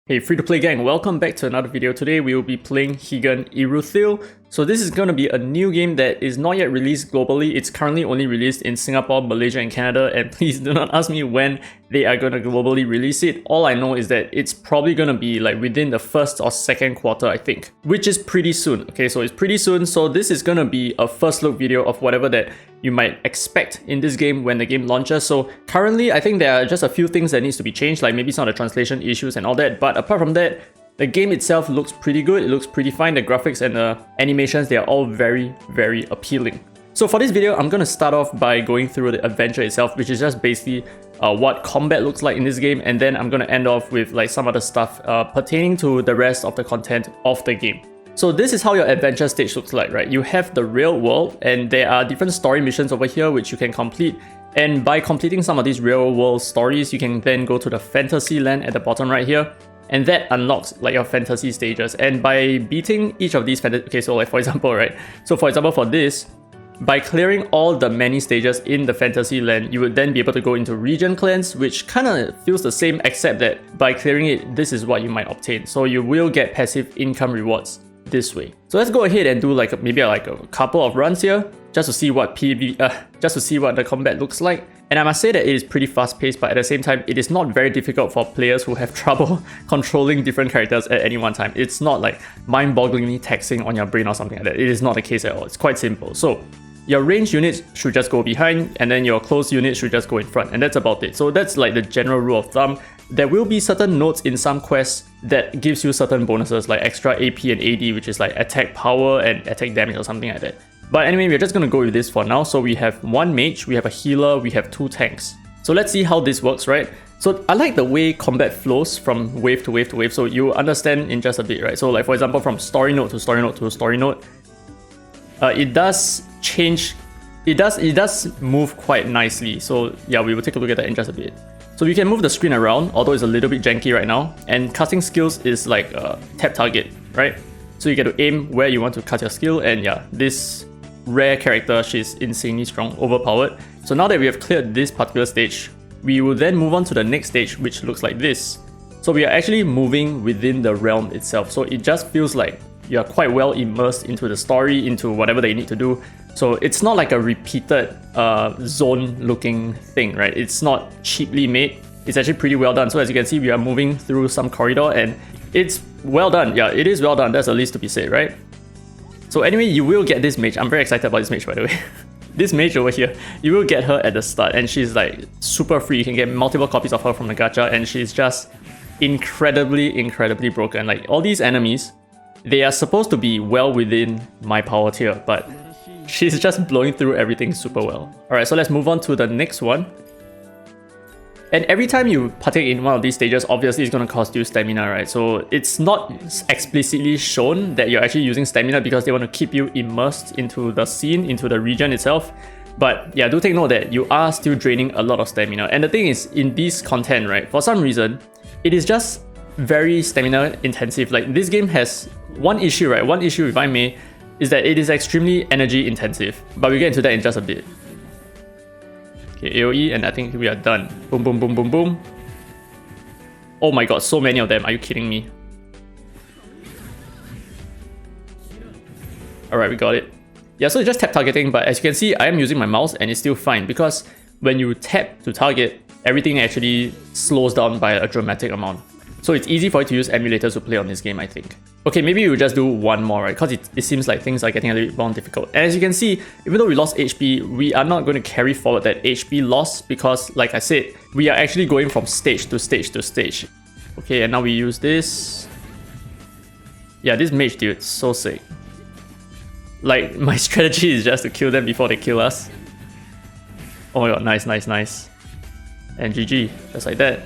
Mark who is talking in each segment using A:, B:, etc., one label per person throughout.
A: Hey free-to-play gang, welcome back to another video. Today we will be playing Higan Iruthil. So this is going to be a new game that is not yet released globally. It's currently only released in Singapore, Malaysia and Canada, and please do not ask me when they are going to globally release it. All I know is that it's probably going to be like within the first or second quarter, I think, which is pretty soon. Okay, so it's pretty soon. So this is going to be a first look video of whatever that you might expect in this game when the game launches. So currently, I think there are just a few things that needs to be changed, like maybe some of the translation issues and all that. But apart from that, the game itself looks pretty good. It looks pretty fine. The graphics and the animations, they are all very, very appealing. So for this video, I'm going to start off by going through the adventure itself, which is just basically what combat looks like in this game. And then I'm going to end off with like some other stuff pertaining to the rest of the content of the game. So this is how your adventure stage looks like, right? You have the real world and there are different story missions over here which you can complete. And by completing some of these real world stories, you can then go to the fantasy land at the bottom right here. And that unlocks like your fantasy stages. And by beating each of these okay, so like for example, right? So for example, for this, by clearing all the many stages in the fantasy land, you would then be able to go into region clans, which kind of feels the same, except that by clearing it, this is what you might obtain. So you will get passive income rewards this way. So let's go ahead and do like maybe like a couple of runs here, just to see what just to see what the combat looks like. And I must say that it is pretty fast paced, but at the same time, it is not very difficult for players who have trouble controlling different characters at any one time. It's not like mind-bogglingly taxing on your brain or something like that. It is not the case at all. It's quite simple. So your ranged units should just go behind, and then your close units should just go in front, and that's about it. So that's like the general rule of thumb. There will be certain nodes in some quests that gives you certain bonuses like extra AP and AD, which is like attack power and attack damage or something like that. But anyway, we're just going to go with this for now. So we have one mage, we have a healer, we have two tanks. So let's see how this works, right? So I like the way combat flows from wave to wave to wave. So you understand in just a bit, right? So like for example, from story node to story node to story node, it does change. It does move quite nicely. So yeah, we will take a look at that in just a bit. So you can move the screen around, although it's a little bit janky right now. And casting skills is like tap target, right? So you get to aim where you want to cut your skill. And yeah, this rare character, she's insanely strong, overpowered. So now that we have cleared this particular stage, we will then move on to the next stage, which looks like this. So we are actually moving within the realm itself. So it just feels like you are quite well immersed into the story, into whatever they need to do. So it's not like a repeated zone looking thing, right? It's not cheaply made. It's actually pretty well done. So as you can see, we are moving through some corridor and it's well done. Yeah, it is well done. That's the least to be said, right? So anyway, you will get this mage. I'm very excited about this mage, by the way. This mage over here, you will get her at the start and she's like super free. You can get multiple copies of her from the gacha and she's just incredibly broken. Like all these enemies, they are supposed to be well within my power tier, but she's just blowing through everything super well. Alright, so let's move on to the next one. And every time you partake in one of these stages, obviously it's going to cost you stamina, right? So it's not explicitly shown that you're actually using stamina because they want to keep you immersed into the scene, into the region itself. But yeah, do take note that you are still draining a lot of stamina. And the thing is, in this content, right, for some reason, it is just very stamina intensive. Like this game has one issue, right? One issue, if I may, is that it is extremely energy intensive. But we'll get into that in just a bit. Okay, AoE, and I think we are done. Boom, boom, boom, boom, boom. Oh my god, so many of them. Are you kidding me? Alright, we got it. Yeah, so it's just tap targeting, but as you can see, I am using my mouse and it's still fine because when you tap to target, everything actually slows down by a dramatic amount. So it's easy for you to use emulators to play on this game, I think. Okay, maybe we'll just do one more, right? Because it seems like things are getting a little bit more difficult. And as you can see, even though we lost HP, we are not going to carry forward that HP loss because, like I said, we are actually going from stage to stage to stage. Okay, and now we use this. Yeah, this mage dude, so sick. Like, my strategy is just to kill them before they kill us. Oh my god, nice. And GG, just like that.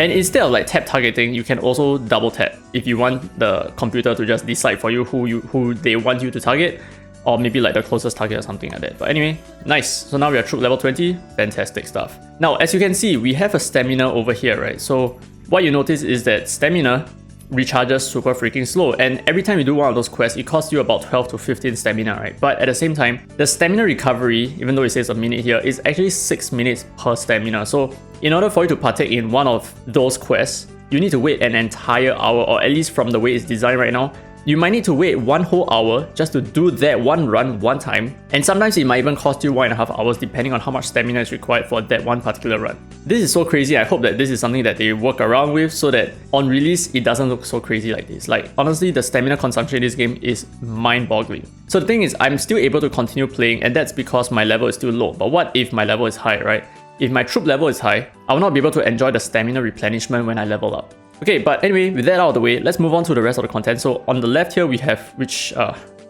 A: And instead of like tap targeting, you can also double tap if you want the computer to just decide for you who they want you to target, or maybe like the closest target or something like that. But anyway, nice. So now we are troop level 20, fantastic stuff. Now, as you can see, we have a stamina over here, right? So what you notice is that stamina recharges super freaking slow, and every time you do one of those quests, it costs you about 12 to 15 stamina, right? But at the same time, the stamina recovery, even though it says a minute here, is actually 6 minutes per stamina. So in order for you to partake in one of those quests, you need to wait an entire hour, or at least from the way it's designed right now, you might need to wait 1 whole hour just to do that one run one time, and sometimes it might even cost you 1.5 hours depending on how much stamina is required for that one particular run. This is so crazy. I hope that this is something that they work around with so that on release it doesn't look so crazy like this. Like honestly, the stamina consumption in this game is mind-boggling. So the thing is, I'm still able to continue playing, and that's because my level is still low. But what if my level is high, right? If my troop level is high, I will not be able to enjoy the stamina replenishment when I level up. Okay, but anyway, with that out of the way, let's move on to the rest of the content. So on the left here, we have, which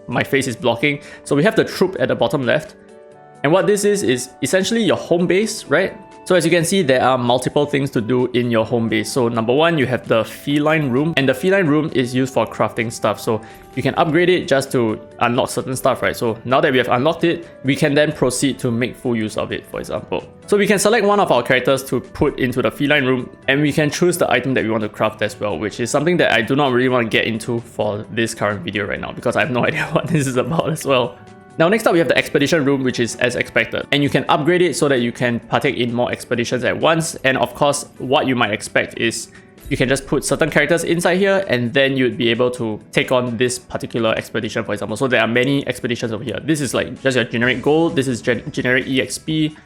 A: my face is blocking. So we have the troop at the bottom left. And what this is essentially your home base, right? So as you can see, there are multiple things to do in your home base. So number one, you have the feline room, and the feline room is used for crafting stuff. So you can upgrade it just to unlock certain stuff, right? So now that we have unlocked it, we can then proceed to make full use of it, for example. So we can select one of our characters to put into the feline room, and we can choose the item that we want to craft as well, which is something that I do not really want to get into for this current video right now, because I have no idea what this is about as well. Now next up, we have the expedition room, which is as expected, and you can upgrade it so that you can partake in more expeditions at once. And of course, what you might expect is you can just put certain characters inside here, and then you'd be able to take on this particular expedition, for example. So there are many expeditions over here. This is like just your generic gold, this is generic EXP,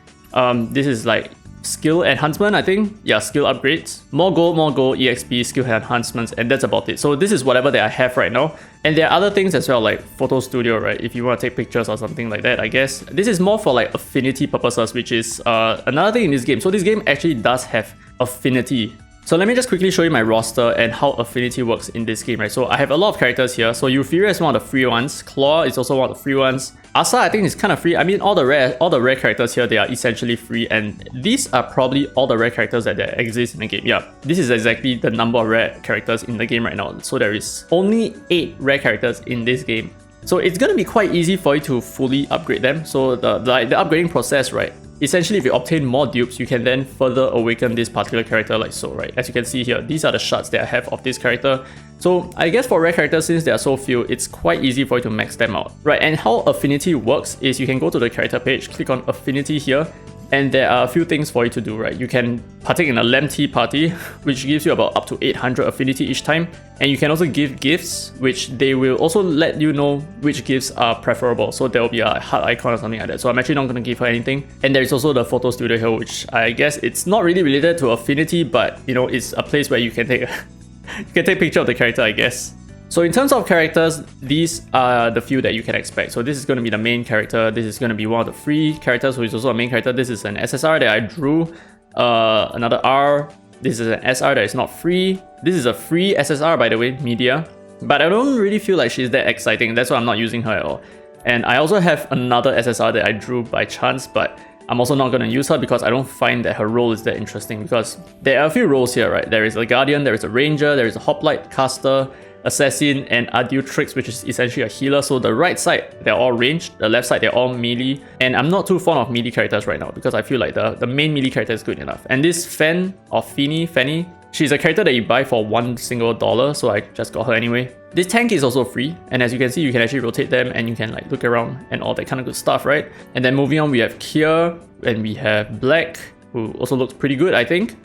A: this is like skill enhancement, I think. Yeah, skill upgrades. More gold, EXP, skill enhancements, and that's about it. So this is whatever that I have right now. And there are other things as well, like photo studio, right? If you want to take pictures or something like that, I guess. This is more for like affinity purposes, which is another thing in this game. So this game actually does have affinity. So let me just quickly show you my roster and how affinity works in this game, right? So I have a lot of characters here. So Euphoria is one of the free ones. Claw is also one of the free ones. Asa, I think, is kind of free. I mean, all the rare characters here, they are essentially free, and these are probably all the rare characters that exist in the game. Yeah, this is exactly the number of rare characters in the game right now. So there is only 8 rare characters in this game. So it's gonna be quite easy for you to fully upgrade them. So the upgrading process, right? Essentially, if you obtain more dupes, you can then further awaken this particular character like so, right? As you can see here, these are the shards that I have of this character. So I guess for rare characters, since there are so few, it's quite easy for you to max them out, right? And how affinity works is you can go to the character page, click on affinity here, and there are a few things for you to do, right? You can partake in a Lamb Tea party, which gives you about up to 800 affinity each time. And you can also give gifts, which they will also let you know which gifts are preferable. So there will be a heart icon or something like that. So I'm actually not going to give her anything. And there is also the photo studio here, which I guess it's not really related to affinity, but you know, it's a place where you can take a picture of the character, I guess. So in terms of characters, these are the few that you can expect. So this is going to be the main character. This is going to be one of the free characters who is also a main character. This is an SSR that I drew. Another R. This is an SR that is not free. This is a free SSR, by the way, Media. But I don't really feel like she's that exciting. That's why I'm not using her at all. And I also have another SSR that I drew by chance, but I'm also not going to use her because I don't find that her role is that interesting, because there are a few roles here, right? There is a Guardian, there is a Ranger, there is a Hoplite Caster, Assassin, and Adultrix, which is essentially a healer. So the right side, they're all ranged. The left side, they're all melee. And I'm not too fond of melee characters right now because I feel like the main melee character is good enough. And this Fen, or Fanny, she's a character that you buy for $1 single, so I just got her anyway. This tank is also free, and as you can see, you can actually rotate them and you can like look around and all that kind of good stuff, right? And then moving on, we have Kier, and we have Black, who also looks pretty good, I think.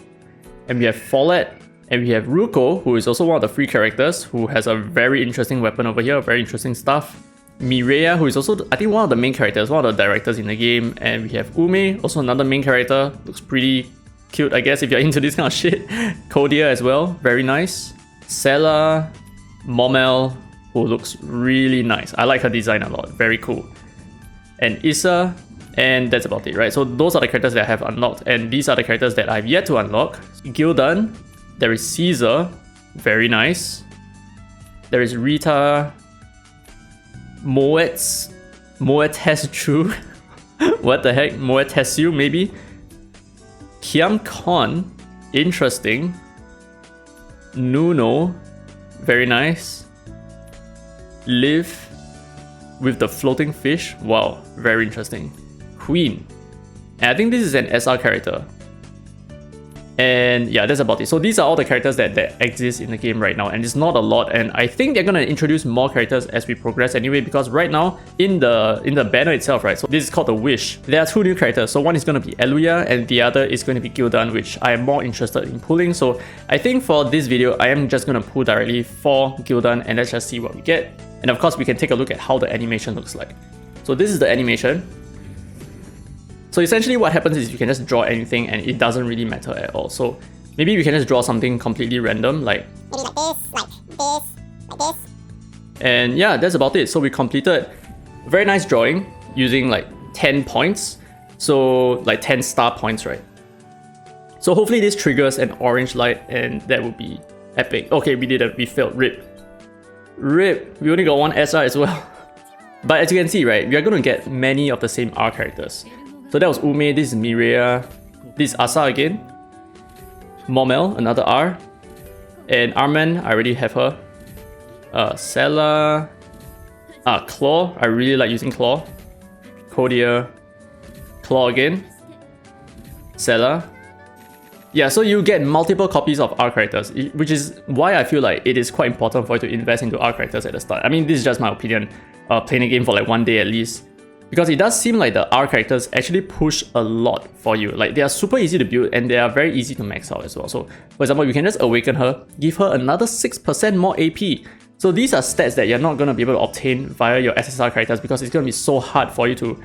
A: And we have Follett, and we have Ruko, who is also one of the free characters, who has a very interesting weapon over here, very interesting stuff. Mireya, who is also, I think, one of the main characters, one of the directors in the game. And we have Ume, also another main character, looks pretty cute, I guess, if you're into this kind of shit. Kodia as well, very nice. Sela, Momel, who looks really nice. I like her design a lot, very cool. And Issa, and that's about it, right? So those are the characters that I have unlocked, and these are the characters that I've yet to unlock. Gildan, there is Caesar, very nice. There is Rita, Moetsu, what the heck, Moetsu maybe. Kiam Kon, interesting. Nuno, very nice. Liv with the floating fish, wow, very interesting. Queen, and I think this is an SR character. And yeah, that's about it. So these are all the characters that exist in the game right now, and it's not a lot, and I think they're gonna introduce more characters as we progress anyway, because right now in the banner itself, right, so this is called the Wish, there are 2 new characters. So one is gonna be Eluya and the other is going to be Gul'dan, which I am more interested in pulling. So I think for this video I am just gonna pull directly for Gul'dan, and let's just see what we get. And of course we can take a look at how the animation looks like. So this is the animation. So essentially what happens is you can just draw anything and it doesn't really matter at all. So maybe we can just draw something completely random, like maybe like this, like this, like this. And yeah, that's about it. So we completed a very nice drawing using like 10 points. So like 10 star points, right? So hopefully this triggers an orange light and that would be epic. Okay, we failed. RIP. RIP. We only got 1 SR as well. But as you can see, right, we are going to get many of the same R characters. So that was Ume, this is Mireia, this is Asa again, Momel, another R, and Arman, I already have her, Sela, Claw, I really like using Claw, Kodia, Claw again, Sela. Yeah, so you get multiple copies of R characters, which is why I feel like it is quite important for you to invest into R characters at the start. I mean, this is just my opinion, playing a game for like 1 day at least. Because it does seem like the R characters actually push a lot for you. Like they are super easy to build and they are very easy to max out as well. So for example, you can just awaken her, give her another 6% more AP. So these are stats that you're not going to be able to obtain via your SSR characters because it's going to be so hard for you to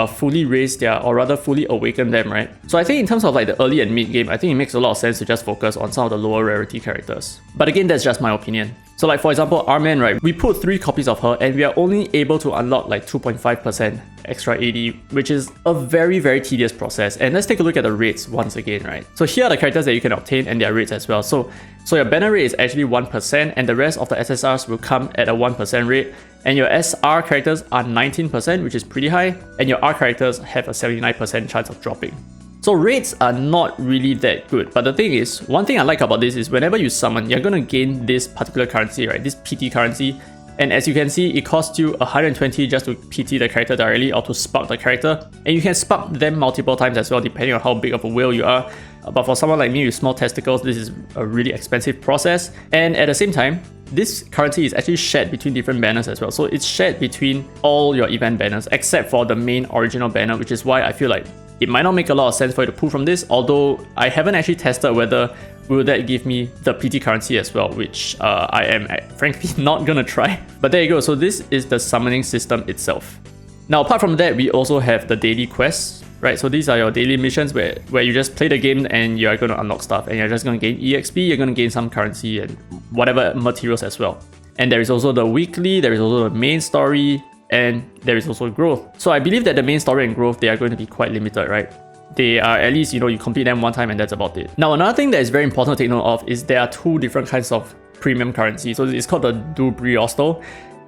A: fully raise their, or rather fully awaken them, right? So I think in terms of like the early and mid game, I think it makes a lot of sense to just focus on some of the lower rarity characters. But again, that's just my opinion. So like for example, Arman, right, we put 3 copies of her and we are only able to unlock like 2.5% extra AD, which is a very, very tedious process. And let's take a look at the rates once again, right? So here are the characters that you can obtain and their rates as well. So your banner rate is actually 1% and the rest of the SSRs will come at a 1% rate. And your SR characters are 19%, which is pretty high. And your R characters have a 79% chance of dropping. So rates are not really that good, but the thing is, one thing I like about this is whenever you summon, you're gonna gain this particular currency, right? This PT currency. And as you can see, it costs you 120 just to PT the character directly or to spark the character. And you can spark them multiple times as well, depending on how big of a whale you are. But for someone like me with small testicles, this is a really expensive process. And at the same time, this currency is actually shared between different banners as well. So it's shared between all your event banners, except for the main original banner, which is why I feel like it might not make a lot of sense for you to pull from this, although I haven't actually tested whether will that give me the PT currency as well, which I am frankly not gonna try. But there you go, so this is the summoning system itself. Now apart from that, we also have the daily quests, right? So these are your daily missions where you just play the game and you are gonna unlock stuff and you're just gonna gain EXP, you're gonna gain some currency and whatever materials as well. And there is also the weekly, there is also the main story, and there is also growth. So I believe that the main story and growth, they are going to be quite limited, right? They are at least, you complete them one time and that's about it. Now another thing that is very important to take note of is there are 2 different kinds of premium currency. So it's called the Dubriosto.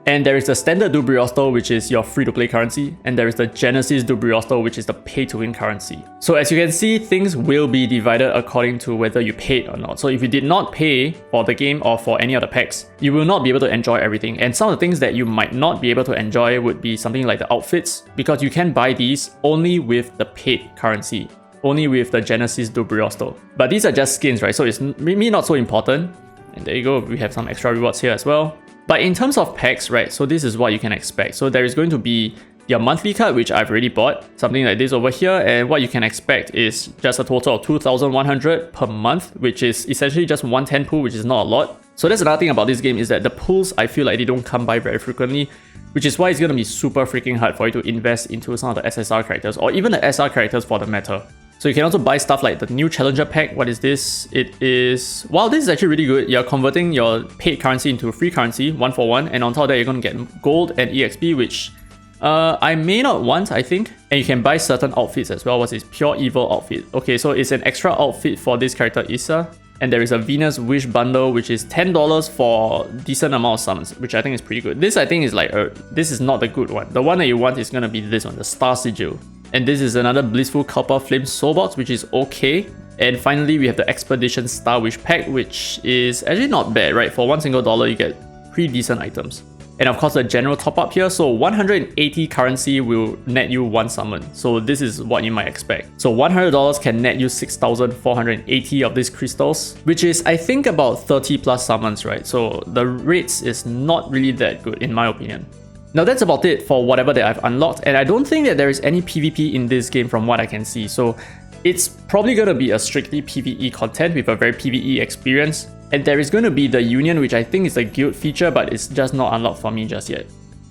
A: And there is the standard Dubriosto, which is your free-to-play currency, and there is the Genesis Dubriosto, which is the pay-to-win currency. So as you can see, things will be divided according to whether you paid or not. So if you did not pay for the game or for any of the packs, you will not be able to enjoy everything. And some of the things that you might not be able to enjoy would be something like the outfits, because you can buy these only with the paid currency, only with the Genesis Dubriosto. But these are just skins, right? So it's maybe not so important. And there you go, we have some extra rewards here as well. But in terms of packs, right, so this is what you can expect. So there is going to be your monthly card, which I've already bought, something like this over here. And what you can expect is just a total of 2,100 per month, which is essentially just 110 pool, which is not a lot. So that's another thing about this game is that the pools, I feel like they don't come by very frequently, which is why it's going to be super freaking hard for you to invest into some of the SSR characters or even the SR characters for the meta. So you can also buy stuff like the new Challenger pack. What is this? It is... Wow, this is actually really good. You're converting your paid currency into free currency, 1-for-1. And on top of that, you're going to get gold and EXP, which I may not want, I think. And you can buy certain outfits as well. What's this? Pure Evil outfit. Okay, so it's an extra outfit for this character, Issa. And there is a Venus Wish bundle, which is $10 for decent amount of summons, which I think is pretty good. This, I think, is like... this is not the good one. The one that you want is going to be this one, the Star Sigil. And this is another Blissful Copper Flame Soul Box, which is okay. And finally, we have the Expedition Star Wish pack, which is actually not bad, right? For $1 single, you get pretty decent items. and of course the general top up here. So 180 currency will net you 1 summon. So this is what you might expect. So $100 can net you 6,480 of these crystals, which is I think about 30 plus summons, right? So the rates is not really that good in my opinion. Now that's about it for whatever that I've unlocked, and I don't think that there is any PvP in this game from what I can see. So it's probably going to be a strictly PvE content with a very PvE experience. And there is going to be the Union, which I think is a guild feature, but it's just not unlocked for me just yet.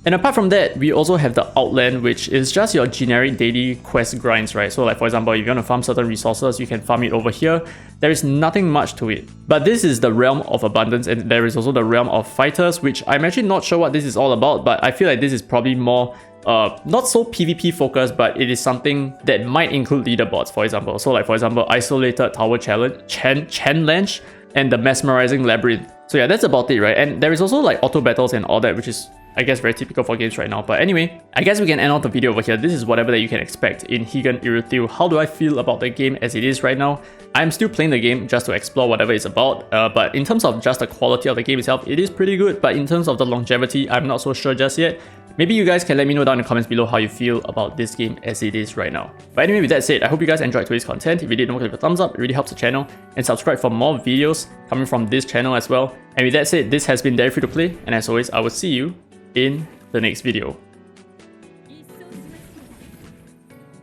A: And apart from that, we also have the Outland, which is just your generic daily quest grinds, right? So like for example, if you want to farm certain resources, you can farm it over here. There is nothing much to it. But this is the Realm of Abundance, and there is also the Realm of Fighters, which I'm actually not sure what this is all about, but I feel like this is probably more not so PvP focused, but it is something that might include leaderboards, for example. So like for example, Isolated Tower Challenge, Challenge, and the Mesmerizing Labyrinth. So yeah, that's about it, right? And there is also like auto battles and all that, which is I guess very typical for games right now. But anyway, I guess we can end off the video over here. This is whatever that you can expect in Heigan Irithyll. How do I feel about the game as it is right now? I'm still playing the game just to explore whatever it's about, but in terms of just the quality of the game itself, it is pretty good. But in terms of the longevity, I'm not so sure just yet. Maybe you guys can let me know down in the comments below how you feel about this game as it is right now. But anyway, with that said, I hope you guys enjoyed today's content. If you did, don't forget to leave a thumbs up, it really helps the channel, and subscribe for more videos coming from this channel as well. And with that said, this has been Dairy Free to Play, and as always, I will see you in the next video.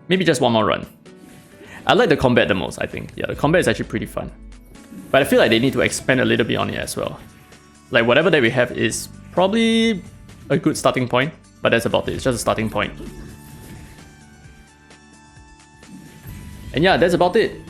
A: Maybe just one more run. I like the combat the most, I think. Yeah, the combat is actually pretty fun. But I feel like they need to expand a little bit on it as well. Like whatever that we have is probably a good starting point, but that's about it. It's just a starting point. And yeah, that's about it.